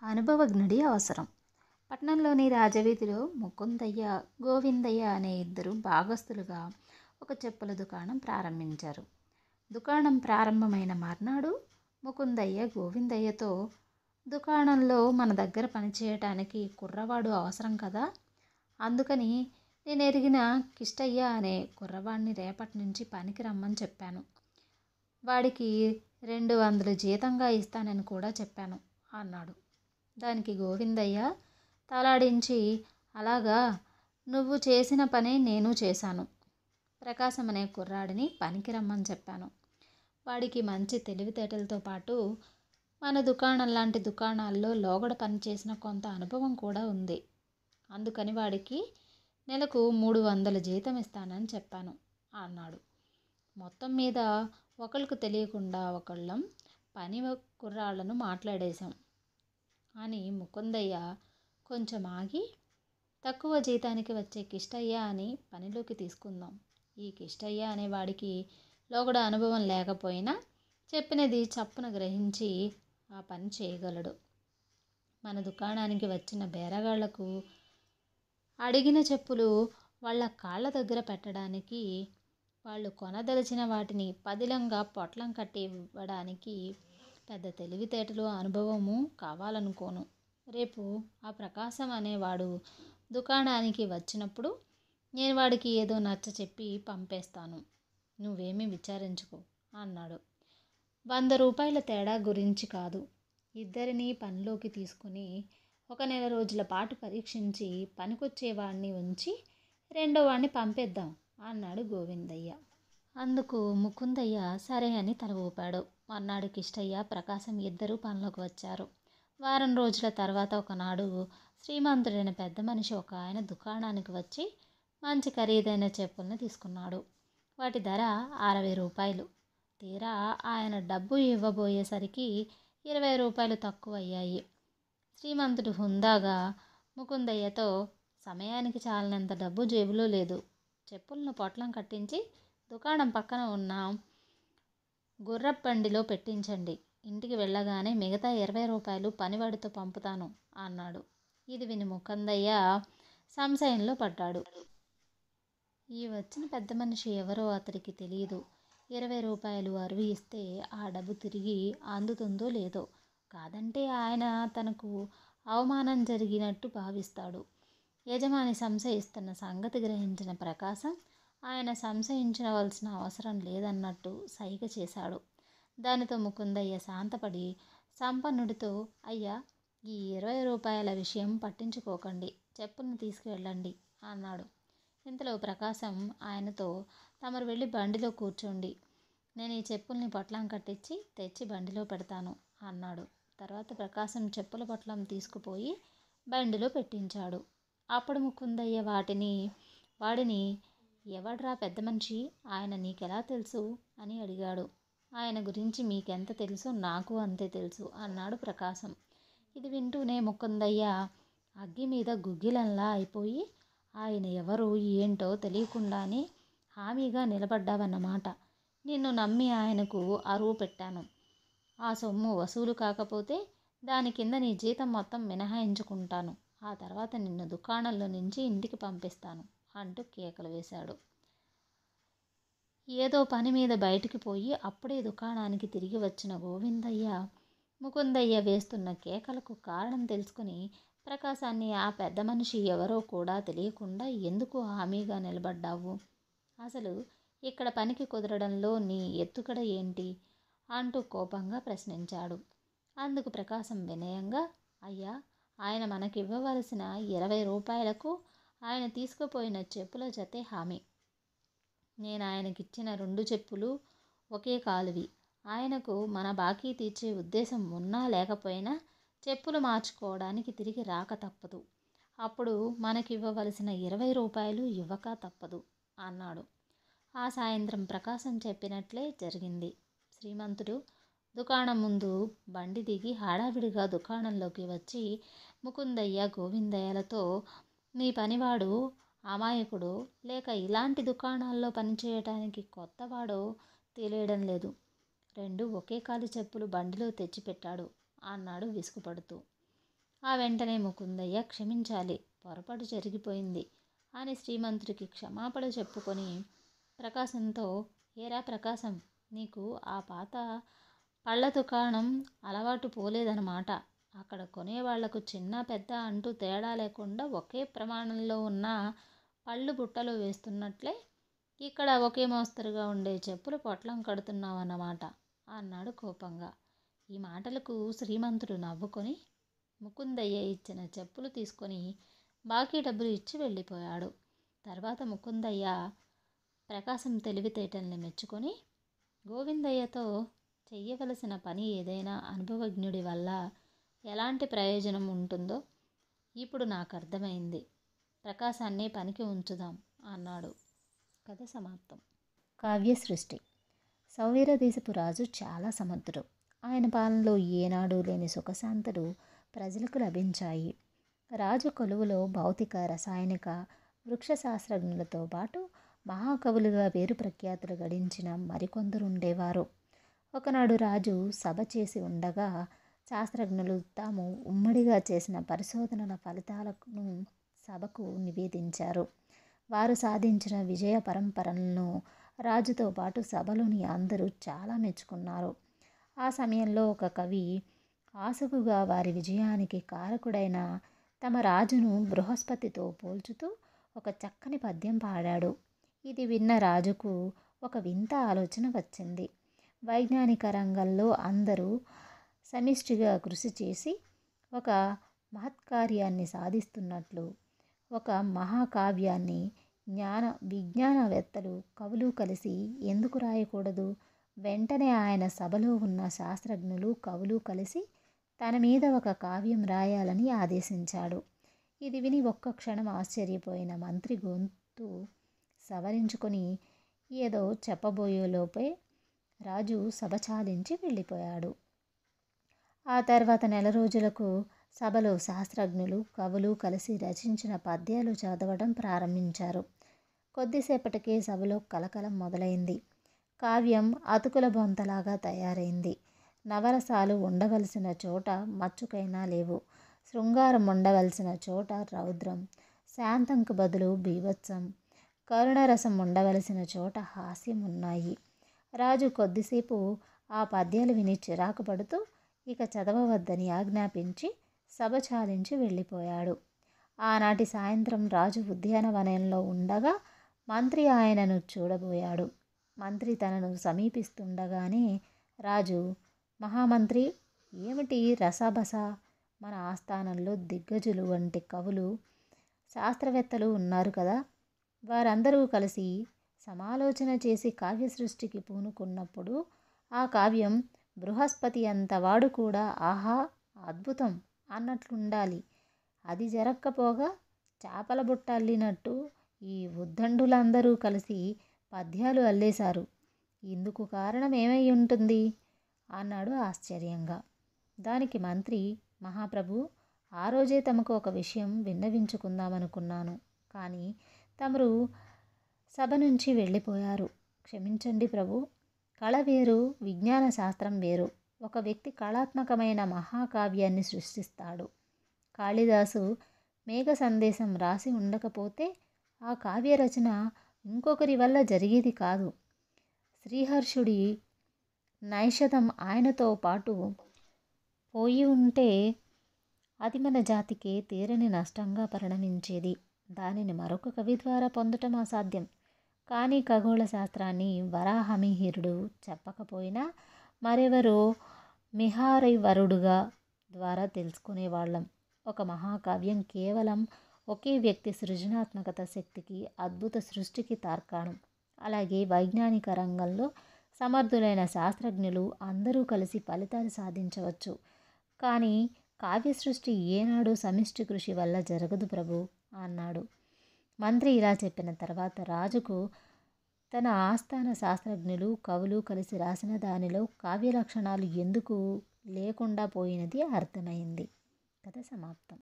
అనుభవజ్ఞుడి అవసరం. పట్నంలోని రాజవీధిలో ముకుందయ్య, గోవిందయ్య అనే ఇద్దరు భాగస్తులుగా ఒక చెప్పుల దుకాణం ప్రారంభించారు. దుకాణం ప్రారంభమైన మర్నాడు ముకుందయ్య గోవిందయ్యతో, దుకాణంలో మన దగ్గర పనిచేయటానికి కుర్రవాడు అవసరం కదా, అందుకని నేను ఎరిగిన కిష్టయ్య అనే కుర్రవాడిని రేపటి నుంచి పనికి రమ్మని చెప్పాను. వాడికి 200 జీతంగా ఇస్తానని కూడా చెప్పాను అన్నాడు. దానికి గోవిందయ్య తలాడించి, అలాగా, నువ్వు చేసిన పనే నేను చేశాను. ప్రకాశం అనే కుర్రాడిని పనికి రమ్మని చెప్పాను. వాడికి మంచి తెలివితేటలతో పాటు మన దుకాణం లాంటి దుకాణాల్లో లోగడ పనిచేసిన కొంత అనుభవం కూడా ఉంది. అందుకని వాడికి నెలకు 300 జీతం ఇస్తానని చెప్పాను అన్నాడు. మొత్తం మీద ఒకళ్ళకు తెలియకుండా ఒకళ్ళం పని కుర్రాళ్లను మాట్లాడేశాం అని ముకుందయ్య కొంచెం ఆగి, తక్కువ జీతానికి వచ్చే కిష్టయ్య అని పనిలోకి తీసుకుందాం. ఈ కిష్టయ్య అనే వాడికి లోగడ అనుభవం లేకపోయినా చెప్పినది చప్పున గ్రహించి ఆ పని చేయగలడు. మన దుకాణానికి వచ్చిన బేరగాళ్లకు అడిగిన చెప్పులు వాళ్ళ కాళ్ళ దగ్గర పెట్టడానికి, వాళ్ళు కొనదలిచిన వాటిని పదిలంగా పొట్లం కట్టి ఇవ్వడానికి పెద్ద తెలివితేటలు అనుభవము కావాలనుకోను. రేపు ఆ ప్రకాశం అనేవాడు దుకాణానికి వచ్చినప్పుడు నేను వాడికి ఏదో నచ్చ చెప్పి పంపేస్తాను, నువ్వేమీ విచారించుకో అన్నాడు. 100 రూపాయల తేడా గురించి కాదు, ఇద్దరినీ పనిలోకి తీసుకుని 1 నెల రోజుల పాటు పరీక్షించి పనికొచ్చేవాడిని ఉంచి రెండో వాడిని పంపేద్దాం అన్నాడు గోవిందయ్య. అందుకు ముకుందయ్య సరే అని తల ఊపాడు. మర్నాడు కిష్టయ్య, ప్రకాశం ఇద్దరూ పనిలోకి వచ్చారు. వారం రోజుల తర్వాత ఒకనాడు శ్రీమంతుడైన పెద్ద మనిషి ఒక ఆయన దుకాణానికి వచ్చి మంచి ఖరీదైన చెప్పుల్ని తీసుకున్నాడు. వాటి ధర 60 రూపాయలు. తీరా ఆయన డబ్బు ఇవ్వబోయేసరికి 20 రూపాయలు తక్కువ అయ్యాయి. శ్రీమంతుడు హుందాగా ముకుందయ్యతో, సమయానికి చాలినంత డబ్బు జేబులో లేదు, చెప్పులను పొట్లం కట్టించి దుకాణం పక్కన ఉన్న గుర్రబండిలో పెట్టించండి, ఇంటికి వెళ్ళగానే మిగతా 20 రూపాయలు పనివాడితో పంపుతాను అన్నాడు. ఇది విని ముకుందయ్య సంశయంలో పడ్డాడు. ఈ వచ్చిన పెద్ద మనిషి ఎవరో అతడికి తెలియదు. 20 రూపాయలు అరువు ఇస్తే ఆ డబ్బు తిరిగి అందుతుందో లేదో, కాదంటే ఆయన తనకు అవమానం జరిగినట్టు భావిస్తాడు. యజమాని సంశయిస్తున్న సంగతి గ్రహించిన ప్రకాశం ఆయన సంశయించవలసిన అవసరం లేదన్నట్టు సైగ చేశాడు. దానితో ముకుందయ్య శాంతపడి సంపన్నుడితో, అయ్యా, ఈ 20 రూపాయల విషయం పట్టించుకోకండి, చెప్పులను తీసుకువెళ్ళండి అన్నాడు. ఇంతలో ప్రకాశం ఆయనతో, తమరు వెళ్ళి బండిలో కూర్చోండి, నేను ఈ చెప్పుల్ని పొట్లం కట్టించి తెచ్చి బండిలో పెడతాను అన్నాడు. తర్వాత ప్రకాశం చెప్పుల పొట్లం తీసుకుపోయి బండిలో పెట్టించాడు. అప్పుడు ముకుందయ్య వాడిని, ఎవడ్రా పెద్ద మనిషి, ఆయన నీకెలా తెలుసు అని అడిగాడు. ఆయన గురించి మీకెంత తెలుసో నాకు అంతే తెలుసు అన్నాడు ప్రకాశం. ఇది వింటూనే ముకుందయ్య అగ్గి మీద గుగ్గిలంలా అయిపోయి, ఆయన ఎవరు ఏంటో తెలియకుండానే హామీగా నిలబడ్డావన్నమాట. నిన్ను నమ్మి ఆయనకు అరువు పెట్టాను. ఆ సొమ్ము వసూలు కాకపోతే దాని కింద నీ జీతం మొత్తం మినహాయించుకుంటాను. ఆ తర్వాత నిన్ను దుకాణంలో నుంచి ఇంటికి పంపిస్తాను అంటూ కేకలు వేశాడు. ఏదో పని మీద బయటికి పోయి అప్పుడే దుకాణానికి తిరిగి వచ్చిన గోవిందయ్య ముకుందయ్య వేస్తున్న కేకలకు కారణం తెలుసుకుని, ప్రకాశాన్ని ఆ పెద్ద మనిషి ఎవరో కూడా తెలియకుండా ఎందుకు హామీగా నిలబడ్డావు, అసలు ఇక్కడ పనికి కుదరడంలో నీ ఎత్తుగడ ఏంటి అంటూ కోపంగా ప్రశ్నించాడు. అందుకు ప్రకాశం వినయంగా, అయ్యా, ఆయన మనకివ్వవలసిన 20 రూపాయలకు ఆయన తీసుకుపోయిన చెప్పుల జతే హామీ. నేను ఆయనకిచ్చిన 2 చెప్పులు ఒకే కాలువి. ఆయనకు మన బాకీ తీర్చే ఉద్దేశం ఉన్నా లేకపోయినా చెప్పులు మార్చుకోవడానికి తిరిగి రాక తప్పదు. అప్పుడు మనకివ్వవలసిన 20 రూపాయలు ఇవ్వక తప్పదు అన్నాడు. ఆ సాయంత్రం ప్రకాశం చెప్పినట్లే జరిగింది. శ్రీమంతుడు దుకాణం ముందు బండి దిగి హడావిడిగా దుకాణంలోకి వచ్చి ముకుందయ్య, గోవిందయ్యలతో, మీ పనివాడు అమాయకుడో లేక ఇలాంటి దుకాణాల్లో పనిచేయటానికి కొత్తవాడో తెలియడం లేదు, 2 ఒకే కాలి చెప్పులు బండిలో తెచ్చిపెట్టాడు అన్నాడు విసుగుపడుతూ. ఆ వెంటనే ముకుందయ్య క్షమించాలి, పొరపాటు జరిగిపోయింది అని శ్రీమంతుడికి క్షమాపణ చెప్పుకొని ప్రకాశంతో, ఏరా ప్రకాశం, నీకు ఆ పాత పళ్ళ దుకాణం అలవాటు పోలేదన్నమాట. అక్కడ కొనేవాళ్లకు చిన్న పెద్ద అంటూ తేడా లేకుండా ఒకే ప్రమాణంలో ఉన్న పళ్ళు బుట్టలో వేస్తున్నట్లే ఇక్కడ ఒకే మోస్తరుగా ఉండే చెప్పులు పొట్లం కడుతున్నావన్నమాట అన్నాడు కోపంగా. ఈ మాటలకు శ్రీమంతుడు నవ్వుకొని ముకుందయ్య ఇచ్చిన చెప్పులు తీసుకొని బాకీ డబ్బులు ఇచ్చి వెళ్ళిపోయాడు. తర్వాత ముకుందయ్య ప్రకాశం తెలివితేటల్ని మెచ్చుకొని గోవిందయ్యతో చెయ్యవలసిన పని ఏదైనా అనుభవజ్ఞుడి వల్ల ఎలాంటి ప్రయోజనం ఉంటుందో ఇప్పుడు నాకు అర్థమైంది. ప్రకాశాన్ని పనికి ఉంచుదాం అన్నాడు. కథ సమాప్తం. కావ్య సృష్టి. సౌవీరదేశపు రాజు చాలా సమర్థుడు. ఆయన పాలనలో ఏనాడు లేని సుఖశాంతులు ప్రజలకు లభించాయి. రాజు కొలువులో భౌతిక, రసాయనిక, వృక్ష శాస్త్రజ్ఞులతో పాటు మహాకవులుగా పేరు ప్రఖ్యాతులు గడించిన మరికొందరు ఉండేవారు. ఒకనాడు రాజు సభ చేసి ఉండగా శాస్త్రజ్ఞులు తాము ఉమ్మడిగా చేసిన పరిశోధనల ఫలితాలను సభకు నివేదించారు. వారు సాధించిన విజయ పరంపరలను రాజుతో పాటు సభలోని అందరూ చాలా మెచ్చుకున్నారు. ఆ సమయంలో ఒక కవి ఆశకుగా వారి విజయానికి కారకుడైన తమ రాజును బృహస్పతితో పోల్చుతూ ఒక చక్కని పద్యం పాడాడు. ఇది విన్న రాజుకు ఒక వింత ఆలోచన వచ్చింది. వైజ్ఞానిక రంగంలో అందరూ సమిష్టిగా కృషి చేసి ఒక మహత్కార్యాన్ని సాధిస్తున్నట్లు ఒక మహాకావ్యాన్ని విజ్ఞానవేత్తలు, కవులు కలిసి ఎందుకు రాయకూడదు? వెంటనే ఆయన సభలో ఉన్న శాస్త్రజ్ఞులు, కవులు కలిసి తన మీద ఒక కావ్యం రాయాలని ఆదేశించాడు. ఇది విని ఒక్క క్షణం ఆశ్చర్యపోయిన మంత్రి గొంతు సవరించుకొని ఏదో చెప్పబోయేలోపే రాజు సభ చాలించి వెళ్ళిపోయాడు. ఆ తర్వాత నెల రోజులకు సభలో శాస్త్రజ్ఞులు, కవులు కలిసి రచించిన పద్యాలు చదవడం ప్రారంభించారు. కొద్దిసేపటికే సభలో కలకలం మొదలైంది. కావ్యం అతుకుల బొంతలాగా తయారైంది. నవరసాలు ఉండవలసిన చోట మచ్చుకైనా లేవు. శృంగారం ఉండవలసిన చోట రౌద్రం, శాంతంకు బదులు బీభత్సం, కరుణరసం ఉండవలసిన చోట హాస్యం ఉన్నాయి. రాజు కొద్దిసేపు ఆ పద్యాలు విని చిరాకు పడుతూ ఇక చదవవద్దని ఆజ్ఞాపించి సభ చాలించి వెళ్ళిపోయాడు. ఆనాటి సాయంత్రం రాజు ఉద్యానవనంలో ఉండగా మంత్రి ఆయనను చూడబోయాడు. మంత్రి తనను సమీపిస్తుండగానే రాజు, మహామంత్రి, ఏమిటి రసాబస? మన ఆస్థానంలో దిగ్గజులు వంటి కవులు, శాస్త్రవేత్తలు ఉన్నారు కదా, వారందరూ కలిసి సమాలోచన చేసి కావ్య సృష్టికి పూనుకున్నప్పుడు ఆ కావ్యం బృహస్పతి అంతవాడు కూడా ఆహా అద్భుతం అన్నట్లుండాలి. అది జరక్కపోగా చేపల బుట్ట అల్లినట్టు ఈ ఉద్దండులందరూ కలిసి పద్యాలు అల్లేశారు. ఇందుకు కారణం ఏమై ఉంటుంది అన్నాడు ఆశ్చర్యంగా. దానికి మంత్రి, మహాప్రభు, ఆ రోజే తమకు ఒక విషయం విన్నవించుకుందామనుకున్నాను, కానీ తమరు సభ నుంచి వెళ్ళిపోయారు. క్షమించండి ప్రభు. కళ వేరు, విజ్ఞాన శాస్త్రం వేరు. ఒక వ్యక్తి కళాత్మకమైన మహాకావ్యాన్ని సృష్టిస్తాడు. కాళిదాసు మేఘ సందేశం రాసి ఉండకపోతే ఆ కావ్య రచన ఇంకొకరి వల్ల జరిగేది కాదు. శ్రీహర్షుడి నైషధం ఆయనతో పాటు పోయి ఉంటే అది మన జాతికే తీరని నష్టంగా పరిణమించేది. దానిని మరొక కవి ద్వారా పొందటం అసాధ్యం. కానీ ఖగోళ శాస్త్రాన్ని వరాహమిహిరుడు చెప్పకపోయినా మరెవరో మిహారైవరుడుగా ద్వారా తెలుసుకునేవాళ్ళం. ఒక మహాకావ్యం కేవలం ఒకే వ్యక్తి సృజనాత్మకత శక్తికి, అద్భుత సృష్టికి తార్కాణం. అలాగే వైజ్ఞానిక రంగంలో సమర్థులైన శాస్త్రజ్ఞులు అందరూ కలిసి ఫలితాలు సాధించవచ్చు. కానీ కావ్య సృష్టి ఏనాడు సమిష్టి కృషి వల్ల జరగదు ప్రభు అన్నాడు. మంత్రి ఇలా చెప్పిన తర్వాత రాజుకు తన ఆస్థాన శాస్త్రజ్ఞులు, కవులు కలిసి రాసిన దానిలో కావ్య లక్షణాలు ఎందుకు లేకుండా పోయినది అర్థమైంది. కథ సమాప్తం.